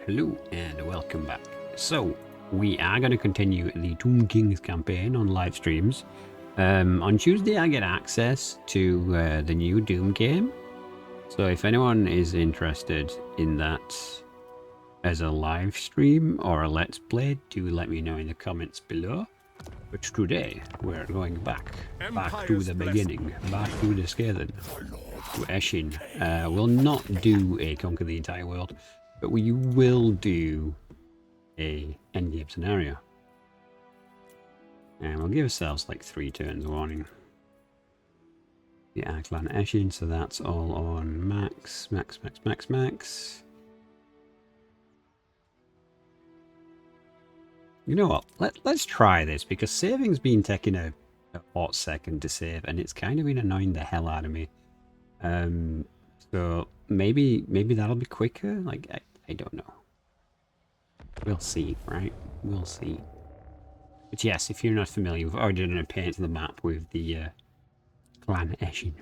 Hello and welcome back. So, we are going to continue the Tomb Kings campaign on live streams. On Tuesday I get access to the new Doom game. So if anyone is interested in that as a live stream or a let's play, do let me know in the comments below. But today we're going back to the beginning, back to the Skaven, to Eshin. We'll not do a Conquer the Entire World, but we will do a endgame scenario. And we'll give ourselves like 3 turns warning. Yeah, Clan Eshin, so that's all on max. You know what? Let's try this, because saving's been taking a hot second to save, and it's kind of been annoying the hell out of me. So maybe that'll be quicker. Like I don't know. We'll see, right? We'll see. But yes, if you're not familiar, we've already done a paint of the map with the Clan Eshin.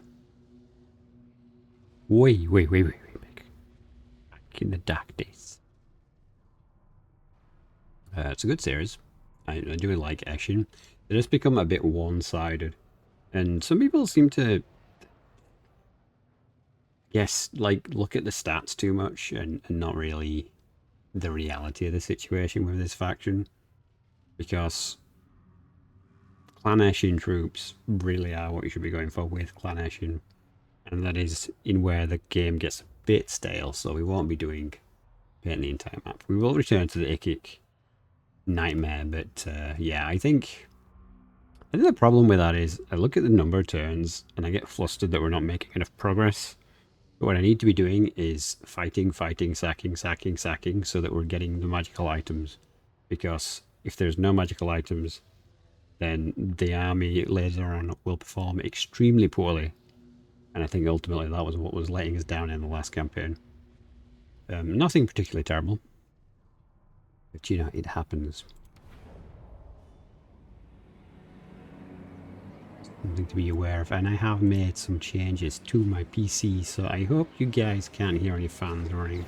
Wait. Back in the dark days. It's a good series. I do like Eshin. They just become a bit one-sided. And some people seem to, yes, like, look at the stats too much and not really the reality of the situation with this faction. Because Clan Eshin troops really are what you should be going for with Clan Eshin. And that is in where the game gets a bit stale, so we won't be doing painting the entire map. We will return to the Ikik nightmare, but yeah, I think the problem with that is I look at the number of turns and I get flustered that we're not making enough progress. But what I need to be doing is fighting, sacking, so that we're getting the magical items. Because if there's no magical items, then the army later on will perform extremely poorly. And I think ultimately that was what was letting us down in the last campaign. Nothing particularly terrible. But you know, it happens. Something to be aware of. And I have made some changes to my PC, so I hope you guys can't hear any fans running.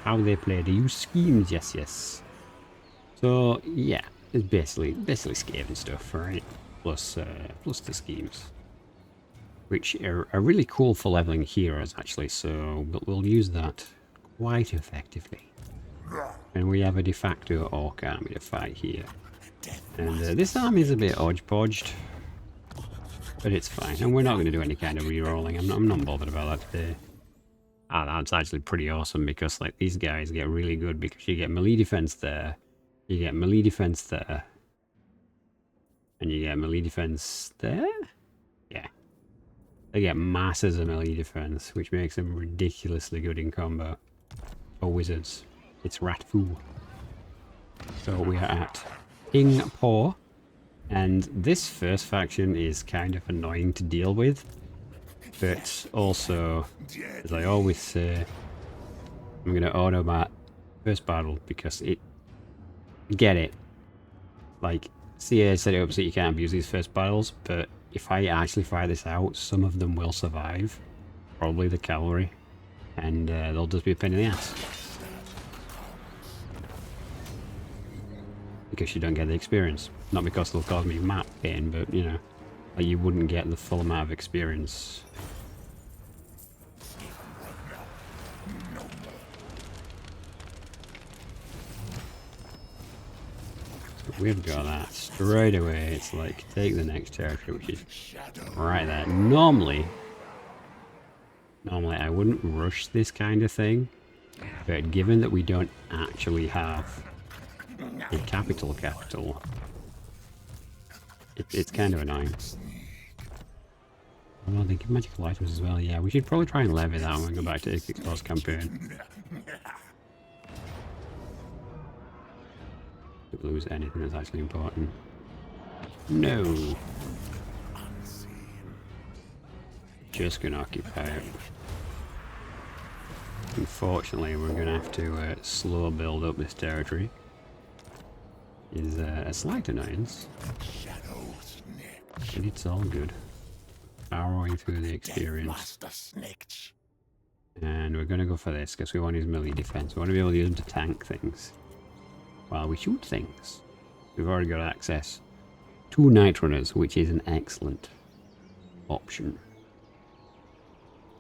How they play, they use schemes, yes. So yeah, it's basically Skaven stuff, right? Plus the schemes, which are really cool for leveling heroes actually. So we'll use that quite effectively. And we have a de facto orc army to fight here. And this army is a bit hodgepodged, but it's fine. And we're not going to do any kind of re-rolling. I'm not bothered about that today. Ah, that's actually pretty awesome, because like these guys get really good because you get melee defense there, you get melee defense there, and you get melee defense there? Yeah. They get masses of melee defense, which makes them ridiculously good in combo. For wizards. It's Ratfu. So we are at King Paw, and this first faction is kind of annoying to deal with, but also, as I always say, I'm going to auto that first battle because it, get it, like CA set it up so you can't abuse these first battles, but if I actually fire this out, some of them will survive, probably the cavalry, and they'll just be a pain in the ass. Because you don't get the experience. Not because they'll cause me map pain, but you know, like you wouldn't get the full amount of experience. So we've got that straight away. It's like take the next territory, which is right there. Normally I wouldn't rush this kind of thing, but given that we don't actually have a capital, it's kind of annoying. I'm thinking magical items as well. Yeah, we should probably try and levy that when we go back to Ikik's campaign. Don't lose anything that's actually important. No. Just gonna occupy it. Unfortunately, we're gonna have to slow build up this territory. Is a slight annoyance, but it's all good. Powering through the experience. And we're going to go for this because we want his melee defense. We want to be able to use him to tank things while we shoot things. We've already got access to Night Runners, which is an excellent option.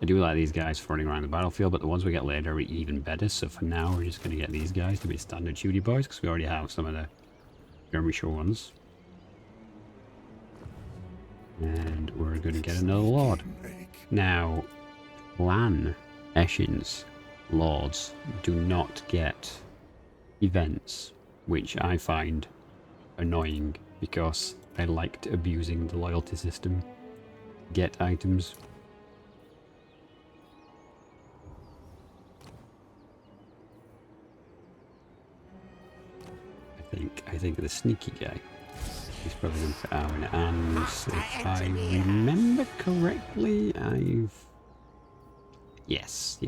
I do like these guys for running around the battlefield, but the ones we get later are even better. So for now, we're just going to get these guys to be standard shooty boys because we already have some of the skirmisher ones. And we're going to get another lord. Now, Clan Eshin's lords do not get events, which I find annoying because I liked abusing the loyalty system. Get items. I think the sneaky guy is probably going to put Arwen, and if I remember correctly, yes.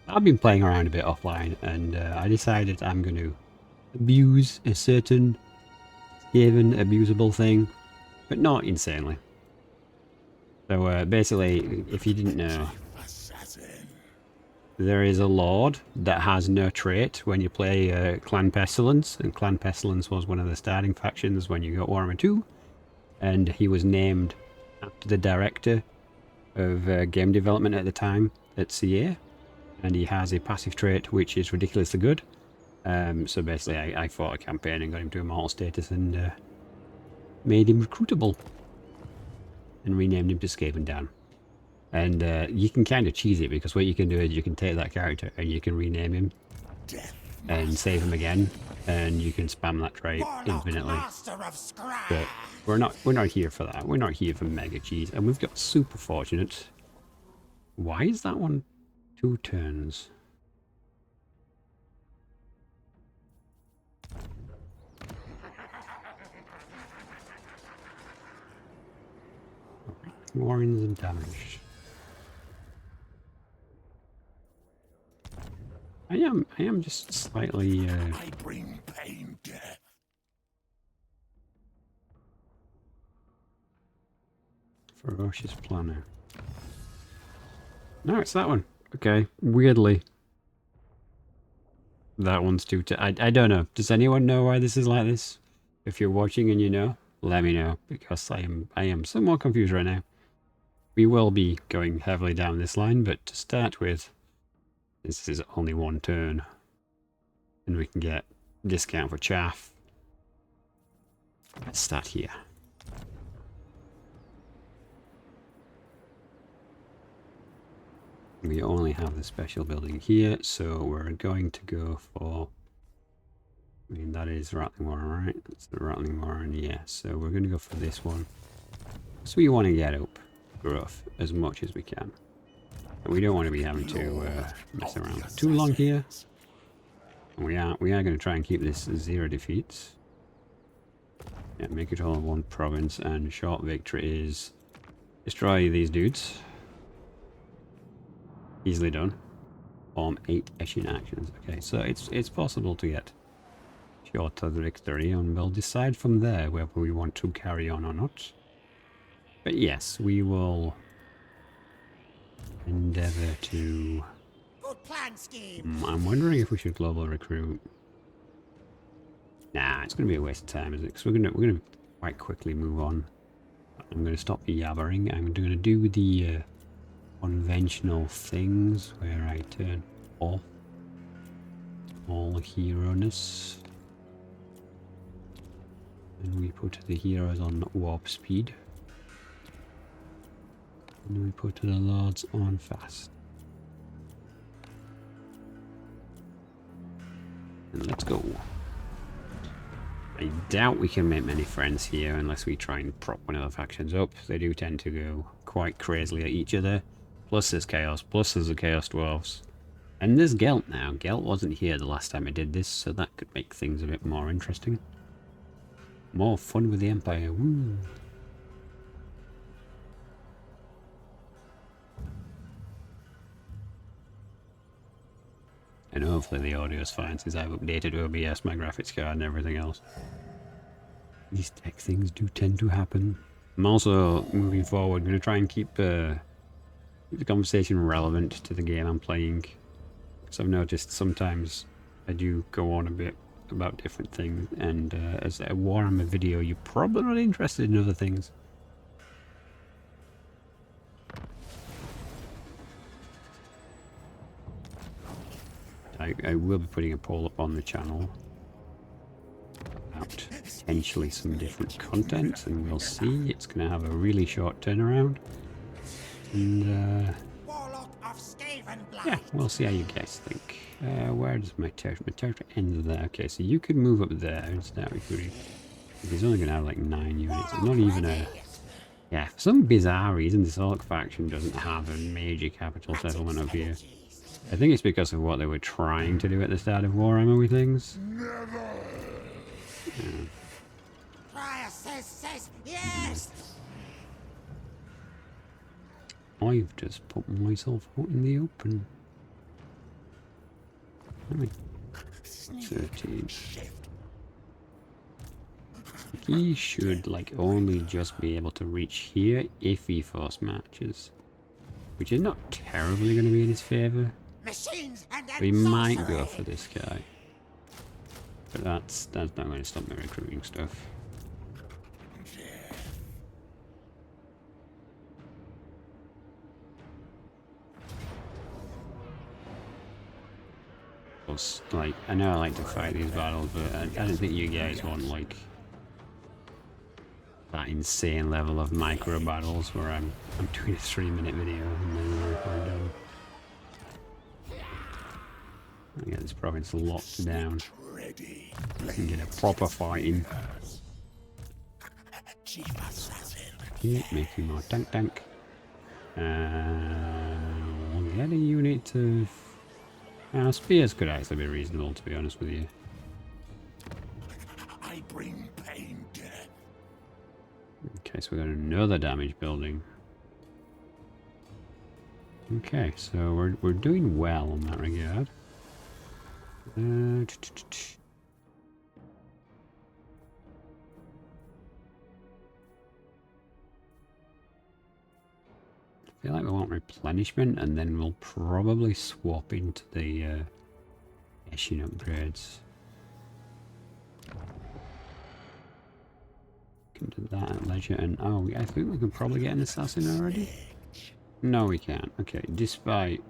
I've been playing around a bit offline, and I decided I'm going to abuse a certain given abusable thing, but not insanely. So basically, if you didn't know, there is a lord that has no trait when you play Clan Pestilence, and Clan Pestilence was one of the starting factions when you got Warhammer 2, and he was named after the director of game development at the time at CA, and he has a passive trait which is ridiculously good. So basically I fought a campaign and got him to immortal status and made him recruitable and renamed him to Skaven Dan. And you can kind of cheese it because what you can do is you can take that character and you can rename him and save him again, and you can spam that trait infinitely. But we're not here for that. We're not here for mega cheese, and we've got super fortunate. Why is that one 2 turns? Warrens and damage. I am just slightly I bring pain, death. ferocious planner. No, it's that one. Okay, weirdly. That one's too I don't know. Does anyone know why this is like this? If you're watching and you know, let me know, because I am somewhat confused right now. We will be going heavily down this line, but to start with, this is only 1 turn. And we can get discount for chaff. Let's start here. We only have the special building here, so we're going to go for... I mean, that is Rattling Warren, right? That's the Rattling Warren, yeah. So we're going to go for this one. So we want to get up growth as much as we can. And we don't want to be having to mess around for too long here. And we are going to try and keep this 0 defeats. Yeah, make it all 1 province, and short victory is destroy these dudes. Easily done. Form 8 Eshin actions. Okay, so it's possible to get shorter victory, and we'll decide from there whether we want to carry on or not. But yes, we will endeavour to... Good plan scheme. I'm wondering if we should global recruit. Nah, it's going to be a waste of time, isn't it? Because we're going to quite quickly move on. I'm going to stop yabbering. I'm going to do the conventional things where I turn off all hero-ness. And we put the heroes on warp speed. And we put the lords on fast. And let's go. I doubt we can make many friends here unless we try and prop one of the factions up. They do tend to go quite crazily at each other. Plus there's chaos, plus there's the chaos dwarves. And there's Gelt now. Gelt wasn't here the last time I did this, so that could make things a bit more interesting. More fun with the Empire, woo! And hopefully the audio is fine since I've updated OBS, my graphics card and everything else. These tech things do tend to happen. I'm also, moving forward, going to try and keep the conversation relevant to the game I'm playing. Because I've noticed sometimes I do go on a bit about different things, and as a Warhammer video, you're probably not interested in other things. I will be putting a poll up on the channel about potentially some different content, and we'll see. It's going to have a really short turnaround, and yeah, we'll see how you guys think. Where does my territory? My territory ends there. Okay, so you could move up there instead. He's only going to have like 9 units. It's not even a... Yeah, for some bizarre reason, this Orc faction doesn't have a major capital settlement up here. I think it's because of what they were trying to do at the start of Warhammer with things. Yes. I've just put myself out in the open. I mean, 13. He should like only just be able to reach here if he force matches, which is not terribly going to be in his favour. We might go for this guy, but that's not going to stop me recruiting stuff. Like, I know I like to fight these battles, but I don't think you guys want like that insane level of micro battles where I'm doing a 3-minute video and then we're done. I get this province locked down and get a proper fighting. Keep making more tank. We'll get a unit of... spears could actually be reasonable, to be honest with you. I bring pain, death. Okay, so we got another damage building. Okay, so we're doing well in that regard. I feel like we want replenishment, and then we'll probably swap into the Eshin upgrades. Can do that at leisure, and oh, I think we can probably get an assassin already. No, we can't. Okay, despite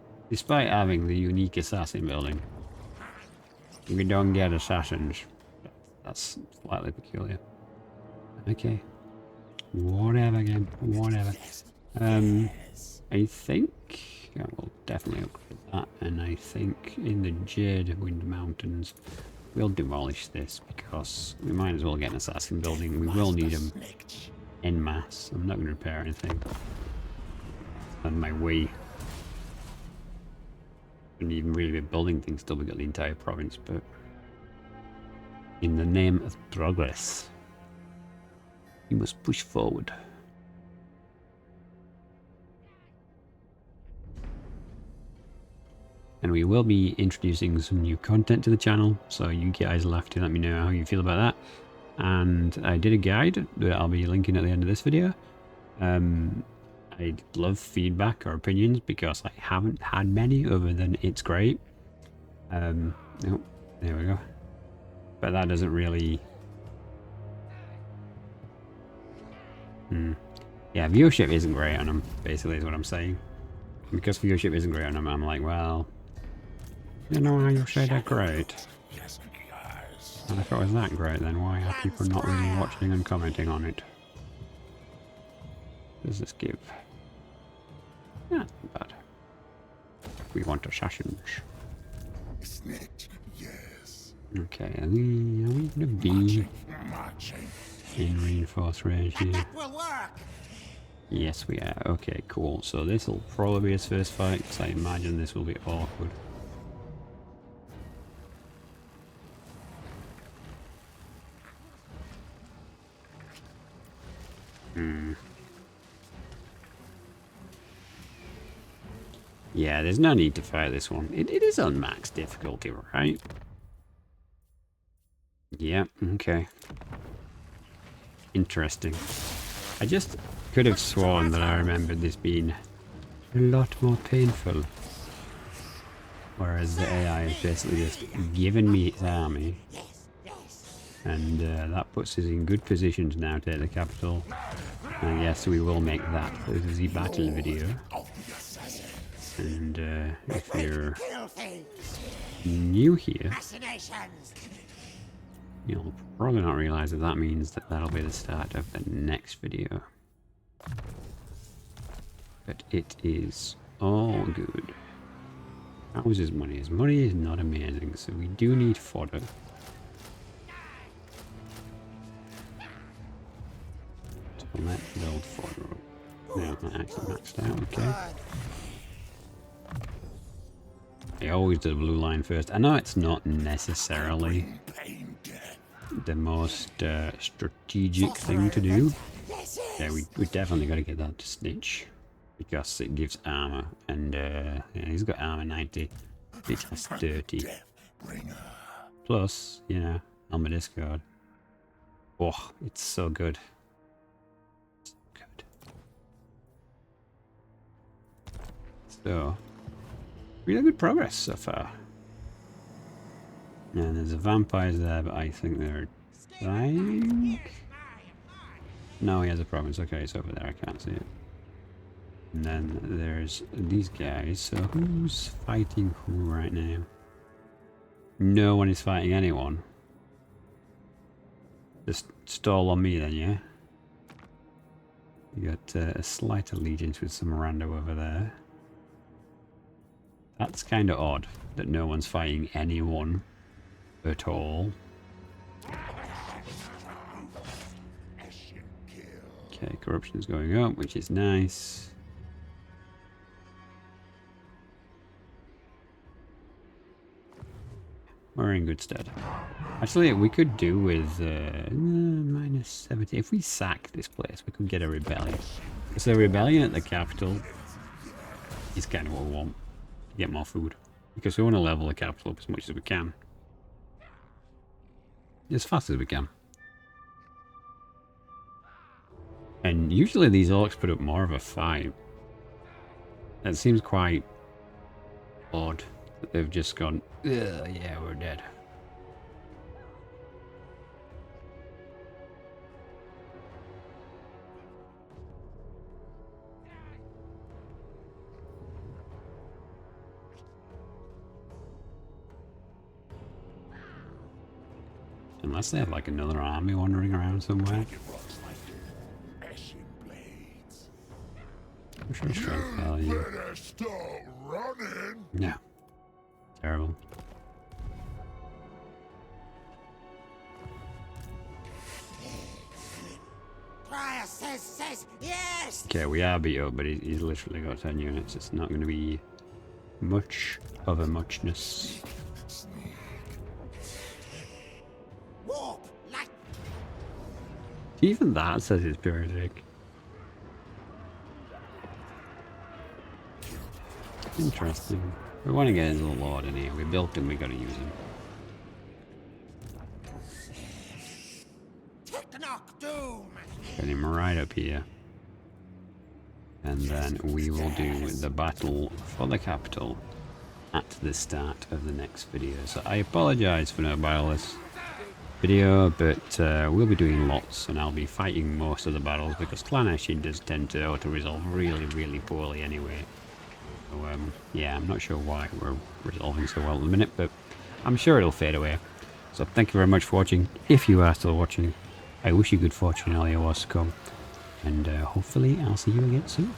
having the unique assassin building, we don't get assassins. That's slightly peculiar. Okay, whatever, game, whatever. I think we'll definitely upgrade that, and I think in the Jade Wind Mountains we'll demolish this because we might as well get an assassin building. We will need them en masse. I'm not going to repair anything on my way. Wouldn't even really be building things till we got the entire province, but in the name of progress, we must push forward. And we will be introducing some new content to the channel, so you guys will have to let me know how you feel about that. And I did a guide that I'll be linking at the end of this video. I'd love feedback or opinions because I haven't had many other than it's great. Oh, there we go. But that doesn't really... Yeah, viewership isn't great on them, basically is what I'm saying. Because viewership isn't great on them, I'm like, well... You know how you say they're great? And if it was that great, then why are people not really watching and commenting on it? What does this give? Yeah, not bad. We want assassins. Okay, are we gonna be in reinforced range here? Yes, we are. Okay, cool. So this will probably be his first fight, because I imagine this will be awkward. Yeah, there's no need to fight this one. It is on max difficulty, right? Yeah, okay. Interesting. I just could have sworn that I remembered this being a lot more painful. Whereas the AI is basically just giving me its army. And that puts us in good positions now to take the capital. And yes, we will make that the battle video. And if you're new here, you'll probably not realise that that means that that'll be the start of the next video. But it is all good. How is his money? His money is not amazing, so we do need fodder. So let's build fodder up. No, not actually maxed out, okay. I always do the blue line first. I know it's not necessarily the most strategic thing to do. Yeah, we definitely got to get that to Snitch. Because it gives armor, and yeah, he's got armor 90, it has 30. Plus, you know, on my Discord. Oh, it's so good. So good. So, really good progress so far. And there's a vampires there, but I think they're dying. No, he has a province. Okay, it's over there. I can't see it. And then there's these guys. So who's fighting who right now? No one is fighting anyone. Just stall on me then, yeah? You got a slight allegiance with some rando over there. That's kind of odd that no one's fighting anyone at all. Okay, corruption's going up, which is nice. We're in good stead. Actually, we could do with minus 70. If we sack this place, we could get a rebellion. So a rebellion at the capital is kind of what we want. To get more food. Because we want to level the capital up as much as we can. As fast as we can. And usually these orcs put up more of a fight. That seems quite odd. That they've just gone, ugh, yeah, we're dead. Unless they have like another army wandering around somewhere. I'm sure strength value. No. Terrible. Says yes. Okay, we are beat up, but he's literally got 10 units. It's not going to be much of a muchness. Warp, light. Even that says it's periodic. Interesting. We want to get his little lord in here. We built him, we got to use him. Get him right up here. And then we will do the battle for the capital at the start of the next video. So I apologise for no battles video, but we'll be doing lots and I'll be fighting most of the battles because Clan Eshin does tend to auto-resolve really, really poorly anyway. So yeah, I'm not sure why we're resolving so well at the minute, but I'm sure it'll fade away. So thank you very much for watching. If you are still watching, I wish you good fortune in all your wars to come. And hopefully I'll see you again soon.